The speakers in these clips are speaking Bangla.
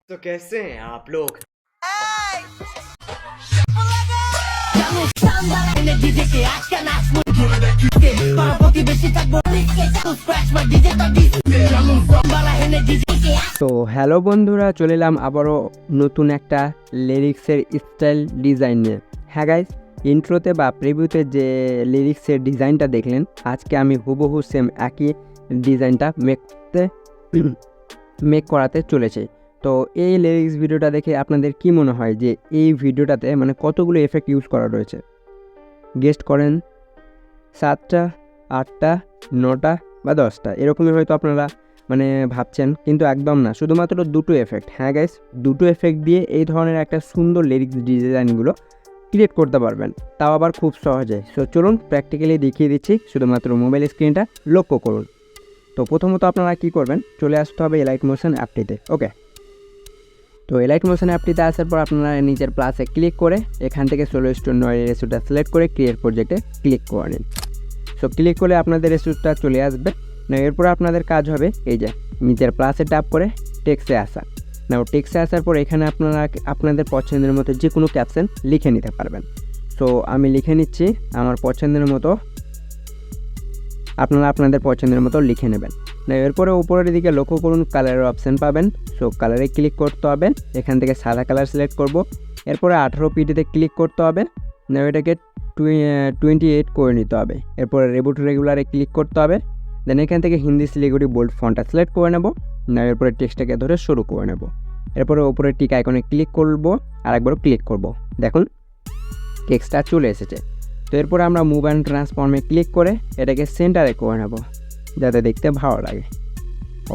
तो कैसे हैं आप लोग। তো হ্যালো বন্ধুরা, চলে এলাম আবারও নতুন একটা লিরিক্সের স্টাইল ডিজাইন নিয়ে। হ্যাঁ গাইস, ইন্ট্রোতে বা প্রিভিউতে যে লিরিক্সের ডিজাইনটা দেখলেন, আজকে আমি হুবহু সেম একই ডিজাইনটা মেক করাতে চলেছি। তো এই লিরিক্স ভিডিওটা দেখে আপনাদের কি মনে হয় যে এই ভিডিওটাতে মানে কতগুলো এফেক্ট ইউজ করা রয়েছে? গেস্ট করেন 7টা, 8টা, 9টা বা 10টা, এরকমই হয়তো আপনারা মানে ভাবছেন, কিন্তু একদম না, শুধুমাত্র দুটো এফেক্ট। হ্যাঁ গাইস, দুটো এফেক্ট দিয়ে এই ধরনের একটা সুন্দর লিরিক্স ডিজাইনগুলো ক্রিয়েট করতে পারবেন, তাও আবার খুব সহজে। সো চলুন প্র্যাকটিক্যালি দেখিয়ে দিচ্ছি, শুধুমাত্র মোবাইল স্ক্রিনটা লক্ষ্য করুন। তো প্রথমত আপনারা কি করবেন, চলে আসতে হবে এলাইট মোশন অ্যাপটিতে। ওকে, তো এলাইট মোশন অ্যাপটিতে আসার পর আপনারা নিজের প্লাসে ক্লিক করে এখান থেকে সোলোস্টোন রেসুটা সিলেক্ট করে ক্রিয়েট প্রজেক্টে ক্লিক করে নিন। সো ক্লিক করলে আপনাদের রেসুটা চলে আসবে না। এরপর আপনাদের কাজ হবে এই যে নিজের প্লাসে ট্যাপ করে টেক্সটে আসা। না, টেক্সটে আসার পর এখানে আপনারা আপনাদের পছন্দের মতো যে কোনো ক্যাপশন লিখে নিতে পারবেন। সো আমি লিখে নিচ্ছি আমার পছন্দের মতো, আপনারা আপনাদের পছন্দের মতো লিখে নেবেন। না, এরপরে উপরের দিকে লক্ষ্য করুন, কালারের অপশান পাবেন। সো কালারে ক্লিক করতে হবে, এখান থেকে সাদা কালার সিলেক্ট করব। এরপরে 18 পিটিতে ক্লিক করতে হবে, না এটাকে 28 করে নিতে হবে। এরপরে রিবুট রেগুলারে ক্লিক করতে হবে, দেন এখান থেকে হিন্দি সিলিগুড়ি বোল্ড ফন্টটা সিলেক্ট করে নেব। না, এরপরে টেক্সটটাকে ধরে শুরু করে নেব। এরপরে উপরে টিক আইকনে ক্লিক করব, আরেকবার ক্লিক করব, দেখুন টেক্সটটা চলে এসেছে। তো এরপরে আমরা মুভ অ্যান্ড ট্রান্সফর্মে ক্লিক করে এটাকে সেন্টারে করে নেব, যাতে দেখতে ভালো লাগে।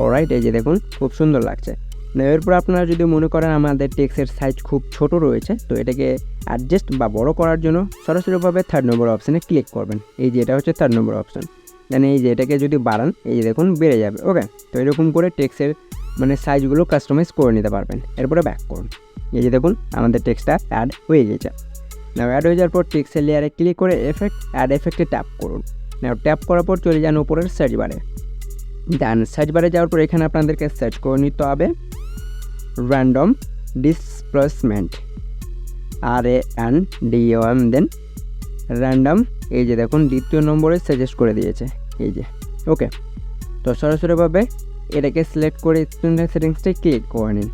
অলরাইট, এই যে দেখুন খুব সুন্দর লাগছে। না, এরপর আপনারা যদি মনে করেন আমাদের টেক্সটের সাইজ খুব ছোট রয়েছে, তো এটাকে অ্যাডজাস্ট বা বড় করার জন্য সরাসরিভাবে 3rd নম্বর অপশানে ক্লিক করবেন। এই যে এটা হচ্ছে 3rd নম্বর অপশান। দেন এই যে এটাকে যদি বাড়ান, এই যে দেখুন বেড়ে যাবে। ওকে, তো এরকম করে টেক্সটের মানে সাইজগুলো কাস্টমাইজ করে নিতে পারবেন। এরপরে ব্যাক করুন, এই যে দেখুন আমাদের টেক্সটটা অ্যাড হয়ে গেছে। না, অ্যাড হয়ে যাওয়ার পর টেক্সটের লেয়ারে ক্লিক করে অ্যাড এফেক্টে ট্যাপ করুন। না, ট্যাপ করার পর চলে যান উপরের সার্চ বারে। দেন সার্চ বারে যাওয়ার পর এখানে আপনাদেরকে সার্চ করে নিতে হবে র্যান্ডম ডিসপ্লেসমেন্ট, RANDOM, দেন র্যান্ডম। এই যে দেখুন দ্বিতীয় নম্বরে সাজেস্ট করে দিয়েছে, এই যে। ওকে, তো সরাসরিভাবে এটাকে সিলেক্ট করে স্টুডেন্ট সেটিংসটাই ক্লিক করে নিন।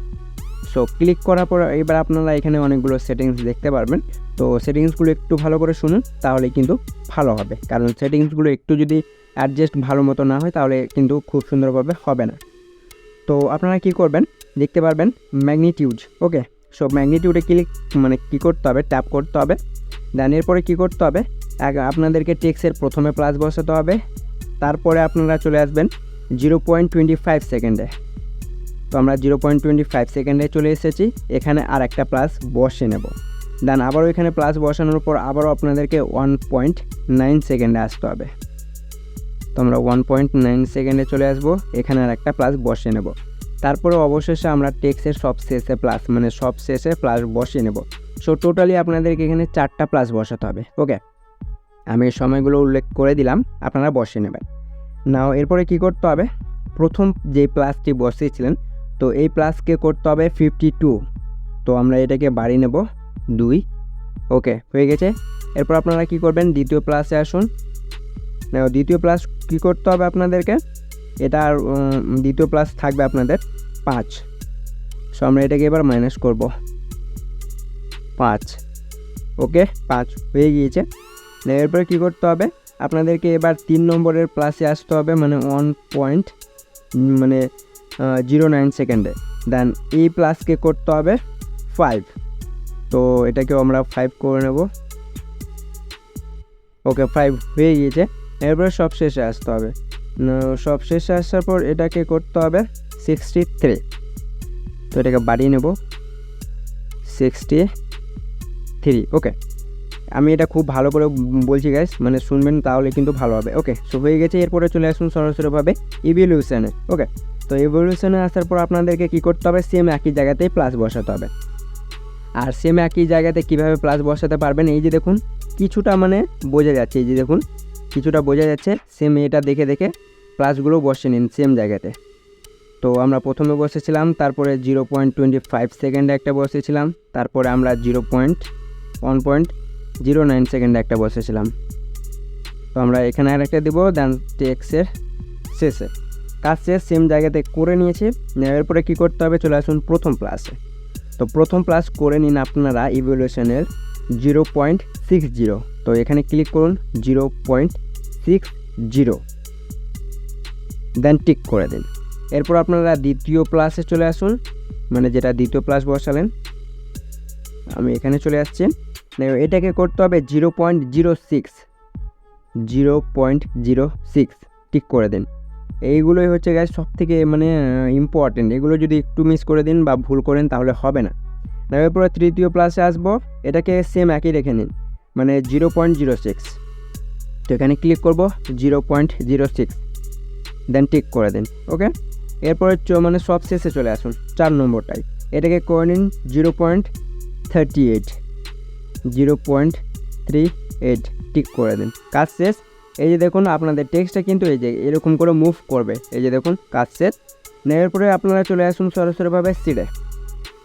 সো ক্লিক করার পর এবার আপনারা এখানে অনেকগুলো সেটিংস দেখতে পারবেন। তো সেটিংসগুলো একটু ভালো করে শুনুন, তাহলে কিন্তু ভালো হবে, কারণ সেটিংসগুলো একটু যদি অ্যাডজাস্ট ভালো মতো না হয় তাহলে কিন্তু খুব সুন্দরভাবে হবে না। তো আপনারা কি করবেন, দেখতে পারবেন ম্যাগনিটিউড। ওকে, সো ম্যাগনিটিউডে কী করতে হবে, ট্যাপ করতে হবে। দেন এরপরে কী করতে হবে, আপনাদেরকে টেক্সটের প্রথমে প্লাস বসাতে হবে, তারপরে আপনারা চলে আসবেন 0.25 সেকেন্ডে। তো আমরা 0.25 সেকেন্ডে চলে এসেছি, এখানে আর একটা প্লাস বসে নেব। দেন আবারও এখানে প্লাস বসানোর পর আবারও আপনাদেরকে 1.9 সেকেন্ডে আসতে হবে। তো আমরা 1.9 সেকেন্ডে চলে আসবো, এখানে আর একটা প্লাস বসিয়ে নেব। তারপরে অবশেষে আমরা টেক্সটের সব শেষে প্লাস বসিয়ে নেব। সো টোটালি আপনাদেরকে এখানে 4টা প্লাস বসাতে হবে। ওকে, আমি সময়গুলো উল্লেখ করে দিলাম, আপনারা বসিয়ে নেবেন। নাও এরপরে কি করতে হবে, প্রথম যে প্লাসটি বসিয়েছিলেন, তো এই প্লাসকে করতে হবে 52। তো আমরা এটাকে বাড়িয়ে নেব 2। ওকে, হয়ে গেছে। এরপর আপনারা কি করবেন, দ্বিতীয় প্লাসে আসুন। দ্বিতীয় প্লাস কী করতে হবে আপনাদেরকে, এটার দ্বিতীয় প্লাস থাকবে আপনাদের 5। সো আমরা এটাকে এবার মাইনাস করব 5। ওকে, 5 হয়ে গিয়েছে। এরপরে কী করতে হবে, আপনাদেরকে এবার 3 নম্বরের প্লাসে আসতে হবে, মানে 1.09 সেকেন্ডে। দেন এই প্লাসকে করতে হবে 5। তো এটাকেও আমরা 5 করে নেব। ওকে, 5 হয়ে গিয়েছে। এরপরে সব শেষে আসতে হবে, সব শেষে আসার পর এটাকে করতে হবে 63। তো এটাকে বাড়িয়ে নেব 63। ওকে, আমি এটা খুব ভালো করে বলছি গাইস, মানে শুনবেন তাহলে কিন্তু ভালো হবে। ওকে, সো হয়ে গেছে। এরপরে চলে আসুন সরাসরিভাবে ইভলিউশনে। ওকে, তো ইভলিউশনে আসার পর আপনাদেরকে কী করতে হবে, সেম একই জায়গাতেই প্লাস বসাতে হবে। আর সেম একই জায়গাতে কীভাবে প্লাস বসাতে পারবেন, এই যে দেখুন কিছুটা মানে বোঝা যাচ্ছে, এই যে দেখুন কিছুটা বোঝা যাচ্ছে। সেম এটা দেখে প্লাসগুলো বসে নিন সেম জায়গাতে। তো তো আমরা প্রথমে বসেছিলাম, তারপরে 0.25 সেকেন্ডে একটা বসেছিলাম, তারপরে আমরা 1.09 সেকেন্ডে একটা বসেছিলাম। তো আমরা এখানে আরেকটা দিব, দেন টেক্সের শেষে কাজ শেষ, সেম জায়গাতে করে নিয়েছি। এরপরে কী করতে হবে, চলে আসুন প্রথম প্লাসে। তো প্রথম প্লাস করে নিন আপনারা ইভ্যালুয়েশনের 0.60। তো এখানে ক্লিক করুন 0.60, দেন টিক করে দিন। এরপর আপনারা দ্বিতীয় প্লাসে চলে আসুন, মানে যেটা দ্বিতীয় প্লাস বসালেন, আমি এখানে চলে আসছি। এটাকে করতে হবে 0.06, টিক করে দিন। এইগুলোই হচ্ছে গাইস সব থেকে মানে ইম্পর্টেন্ট। এগুলো যদি একটু মিস করে দিন বা ভুল করেন তাহলে হবে না। এরপরে তৃতীয় প্লাসে আসবো, এটাকে সেম একই রেখে নিন, মানে 0.06। তো এখানে ক্লিক করব 0.06, দেন টিক করে দিন। ওকে, এরপরে মানে সব শেষে চলে আসুন 4 নম্বরটাই, এটাকে করে নিন 0.38, টিক করে দিন। কাজ শেষ। এই যে দেখুন আপনাদের টেক্সটটা কিন্তু এই যে এরকম করে মুভ করবে, এই যে দেখুন কাজ শেষ। নেওয়ার পরে আপনারা চলে আসুন সরাসরিভাবে সিটে,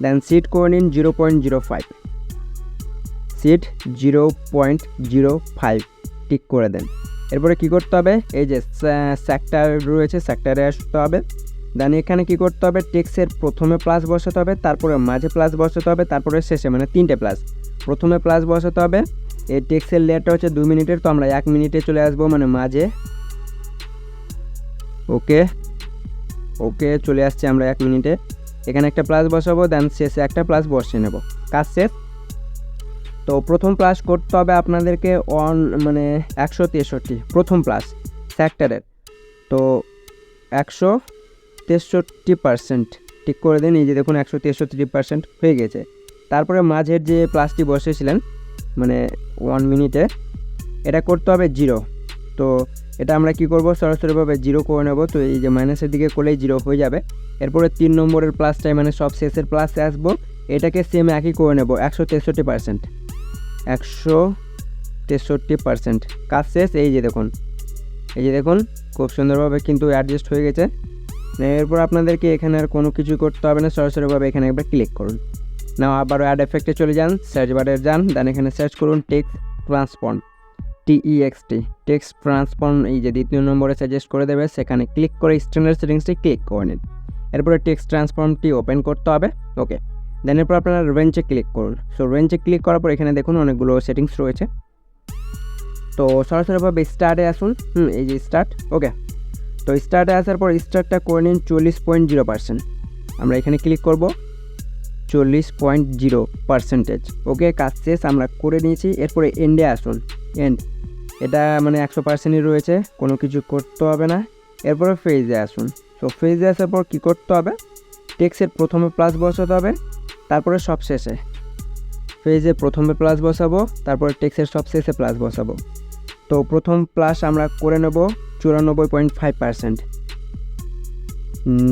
দেন সিট করে নিন 0.05, সিট 0.05, টিক করে দেন। এরপরে কি করতে হবে, এই যে সেক্টর রয়েছে, সেক্টরে আসতে হবে। দেন এখানে কি করতে হবে, টেক্সের প্রথমে প্লাস বসাতে হবে, তারপরে মাঝে প্লাস বসাতে হবে, তারপরে শেষে, মানে 3টে প্লাস। প্রথমে প্লাস বসাতে হবে। এই টেক্সের লেয়ারটা হচ্ছে 2 মিনিটের, তো আমরা 1 মিনিটে চলে আসবো, মানে মাঝে। ওকে চলে আসছে আমরা 1 মিনিটে। এখানে একটা প্লাস বসাবো, দেন শেষে একটা প্লাস বসিয়ে নেব। কাজ শেষ। তো প্রথম প্লাস করতে হবে আপনাদেরকে মানে 163, প্রথম প্লাস সেক্টরের। তো 163%, টিক করে দিন। এই যে দেখুন 163% হয়ে গেছে। তারপরে মাঝের যে প্লাসটি বসেছিলেন মানে 1 মিনিটে, এটা করতে হবে 0। তো এটা আমরা কি করব, সরাসরিভাবে 0 করে নেব। তো এই যে মাইনাসের দিকে করলেই 0 হয়ে যাবে। এরপরে 3 নম্বরের প্লাসটাই মানে সব শেষের প্লাসে আসবো, এটাকে সেম একই করে নেব 163%, 163%। কাজ শেষ। এই যে দেখুন খুব সুন্দরভাবে কিন্তু অ্যাডজাস্ট হয়ে গেছে। এরপর আপনাদেরকে এখানে আর কোনো কিছু করতে হবে না, সরাসরিভাবে এখানে একবার ক্লিক করুন। নাও আবারও অ্যাড এফেক্টে চলে যান, সার্চ বারে যান, দেন এখানে সার্চ করুন টেক্সট ট্রান্সফর্ম, টেক্সট ট্রান্সফর্ম। এই যে দ্বিতীয় নম্বরে সাজেস্ট করে দেবে, সেখানে ক্লিক করে স্ট্যান্ডার্ড সেটিংসটি ক্লিক করে নিন। এরপরে টেক্সট ট্রান্সফর্মটি ওপেন করতে হবে। ওকে, দেন এরপর আপনারা রেঞ্জে ক্লিক করুন। সো রেঞ্জে ক্লিক করার পর এখানে দেখুন অনেকগুলো সেটিংস রয়েছে। তো সরাসরিভাবে স্টার্টে আসুন, এই যে স্টার্ট। ওকে, তো স্টার্টে আসার পর স্টার্টটা করে নিন 40.0%। আমরা এখানে ক্লিক করব 40.0%। ওকে, কাজ শেষ, আমরা করে নিয়েছি। এরপরে এন্ডে আসুন, এটা মানে 100%ই রয়েছে, কোনো কিছু করতে হবে না। এরপরে ফেজে আসুন। তো ফেজে আসার পর কী করতে হবে, টেক্সের প্রথমে প্লাস বসাতে হবে, তারপরে সব শেষে। ফেজে প্রথমে প্লাস বসাবো, তারপরে টেক্সের সব শেষে প্লাস বসাবো। তো প্রথম প্লাস আমরা করে নেব 94.5%,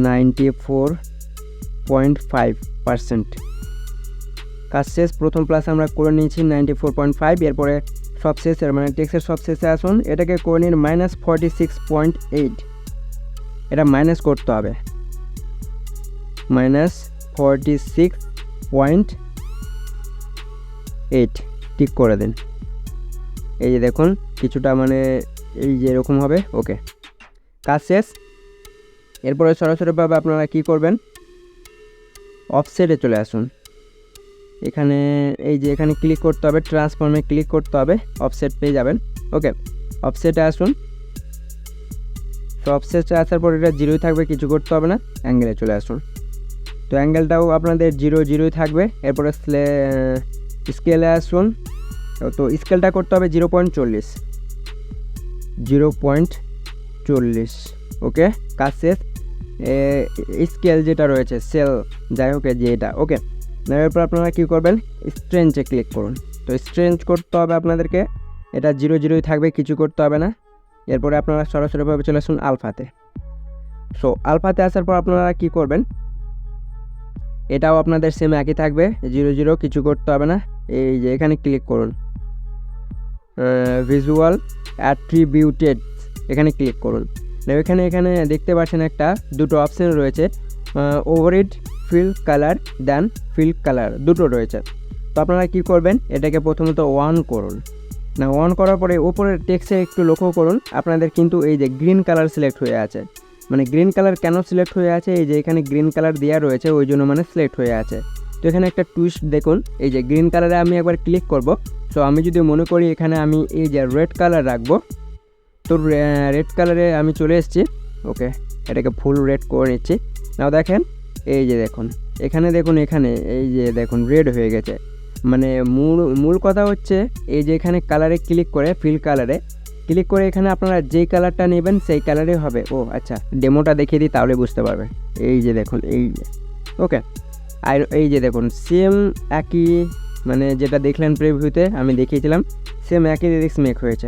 94.5%। কাজ শেষ। প্রথম প্লাস আমরা করে নিয়েছি 94.5। এরপরে সব শেষের মানে টেক্সের সব শেষে আসুন, এটাকে করে নিন -46.8। এটা মাইনাস করতে হবে, -46.8, টিক করে দিন। এই যে দেখুন কিছুটা মানে এই যে এরকম হবে। ওকে, কাজ শেষ। এরপরে সরাসরিভাবে আপনারা কি করবেন, অফসেটে চলে আসুন। এখানে এই যে এখানে ক্লিক করতে হবে, ট্রান্সফর্মে ক্লিক করতে হবে, অফসেট পেয়ে যাবেন। ওকে, অফসেটে আসুন। তো অফসেটে আসার পর এটা 0ই থাকবে, কিছু করতে হবে না। অ্যাঙ্গেলে চলে আসুন। তো অ্যাঙ্গেলটাও আপনাদের 0ই থাকবে। এরপরে স্কেলে আসুন। তো স্কেলটা করতে হবে 0.40। ওকে, কাজ শেষ। স্কেল যেটা রয়েছে সেল, যাই হোক যে এটা। ওকে, এরপর আপনারা কী করবেন, স্ট্রেঞ্জে ক্লিক করুন। তো স্ট্রেঞ্জ করতে হবে আপনাদেরকে, এটা 0ই থাকবে, কিছু করতে হবে না। এরপরে আপনারা সরাসরিভাবে চলে আসুন আলফাতে। সো আলফাতে আসার পর আপনারা কি করবেন, এটাও আপনাদের সেম একই থাকবে, 0, কিছু করতে হবে না। এই যে এখানে ক্লিক করুন, ভিজুয়াল অ্যাট্রিবিউটেড, এখানে ক্লিক করুন। এখানে দেখতে পাচ্ছেন দুটো অপশন রয়েছে, ওভাররিড ফিল কালার দেন ফিল কালার, দুটো রয়েছে। তো আপনারা কি করবেন, এটাকে প্রথমত অন করুন। অন করার পরে ওপরের টেক্সটে একটু লক্ষ্য করুন, আপনাদের কিন্তু এই যে গ্রিন কালার সিলেক্ট হয়ে আছে। গ্রিন কালার কেন সিলেক্ট হয়ে আছে, এই যে এখানে গ্রিন কালার দেওয়া রয়েছে ওই জন্য সিলেক্ট হয়ে আছে। তো এখানে একটা টুইস্ট দেখুন, এই যে গ্রিন কালারে আমি একবার ক্লিক করব। সো আমি যদি মনে করি এখানে আমি এই যে রেড কালার রাখবো, তো রেড কালারে আমি চলে এসেছি। ওকে, এটাকে ফুল রেড করে নিচ্ছি। নাও দেখেন, এই যে দেখুন এখানে এই যে দেখুন রেড হয়ে গেছে। মূল কথা হচ্ছে এই যে এখানে কালারে ক্লিক করে ফিল কালারে ক্লিক করে এখানে আপনারা যেই কালারটা নেবেন সেই কালারে হবে। ও আচ্ছা, ডেমোটা দেখিয়ে দিই তাহলে বুঝতে পারবেন। এই যে দেখুন, এই যে ওকে, আর এই যে দেখুন সেম একই যেটা দেখলেন প্রিভিউতে আমি দেখিয়েছিলাম, সেম একই লিরিক্স মেক হয়েছে।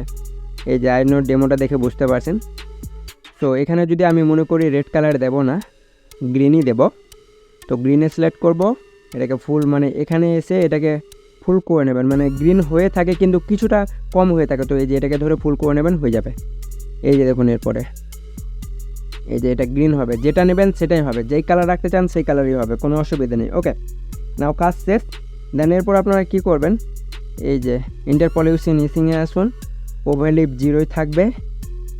এই যে আই নো ডেমোটা দেখে বুঝতে পারছেন। সো এখানে যদি আমি মনে করি রেড কালার দেব না, গ্রিনই দেব, তো গ্রিনে সিলেক্ট করব। এটাকে ফুল এখানে এসে এটাকে ফুল করে নেবেন। গ্রিন হয়ে থাকে কিন্তু কিছুটা কম হয়ে থাকে, তো এই যে এটাকে ধরে ফুল করে নেবেন, হয়ে যাবে। এই যে দেখুন এরপরে এই যে এটা গ্রিন হবে, যেটা নেবেন সেটাই হবে, যেই কালার রাখতে চান সেই কালারই হবে, কোনো অসুবিধা নেই। ওকে, নাও কাজ শেষ। দেন এরপর আপনারা কী করবেন, এই যে ইন্টারপলিউশন ইসিংয়ে আসুন, ওভারলিপ 0 থাকবে,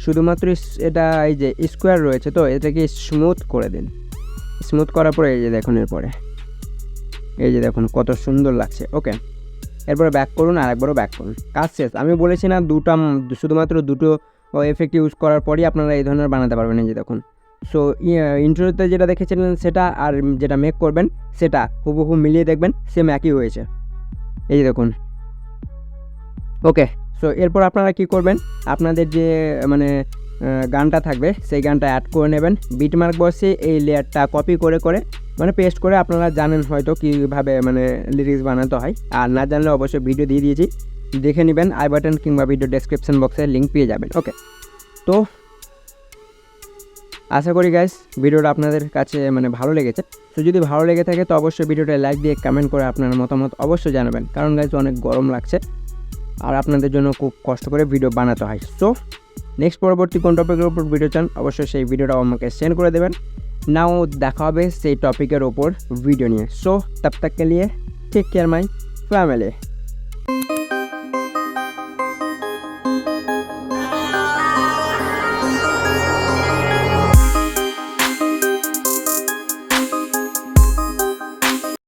শুধুমাত্র এটা এই যে স্কোয়ার রয়েছে তো এটাকে স্মুথ করে দিন। স্মুথ করার পরে এই যে দেখুন এরপরে এই যে দেখুন কত সুন্দর লাগছে। ওকে, এরপরে ব্যাক করুন, আর একবারও ব্যাক করুন, কাজ শেষ। আমি বলেছি না শুধুমাত্র দুটো এফেক্ট ইউজ করার পরই আপনারা এই ধরনের বানাতে পারবেন। এই যে দেখুন, সো ইন্ট্রোতে যেটা দেখেছিলেন সেটা আর যেটা মেক করবেন সেটা হুবহু মিলিয়ে দেখবেন সেম একই হয়েছে। এই যে দেখুন। ওকে, সো এরপর আপনারা কি করবেন, আপনাদের যে গানটা থাকবে সেই গানটা অ্যাড করে নেবেন। বিটমার্ক বসে এই লেয়ারটা কপি করে পেস্ট করে, আপনারা জানেন হয়তো কীভাবে লিরিক্স বানাতে হয়, আর না জানলে অবশ্যই ভিডিও দিয়ে দিয়েছি, দেখে নেবেন। আই বাটন কিংবা ভিডিও ডেসক্রিপশন বক্সে লিঙ্ক পেয়ে যাবেন। ওকে, তো আশা করি গাইস ভিডিওটা আপনাদের কাছে ভালো লেগেছে। তো যদি ভালো লেগে থাকে তো অবশ্যই ভিডিওটা লাইক দিয়ে কমেন্ট করে আপনার মতামত অবশ্যই জানাবেন, কারণ গাইস অনেক গরম লাগছে আর আপনাদের জন্য খুব কষ্ট করে ভিডিও বানাতে হয়। সো নেক্সট পরবর্তী কোন টপিকের উপর ভিডিও চান অবশ্যই সেই ভিডিওটা আমাকে সেন্ড করে দেবেন। নাও দেখা হবে সেই টপিকের ওপর ভিডিও নিয়ে। সো তব তক কে লিয়ে টেক কেয়ার মাই ফ্যামিলি।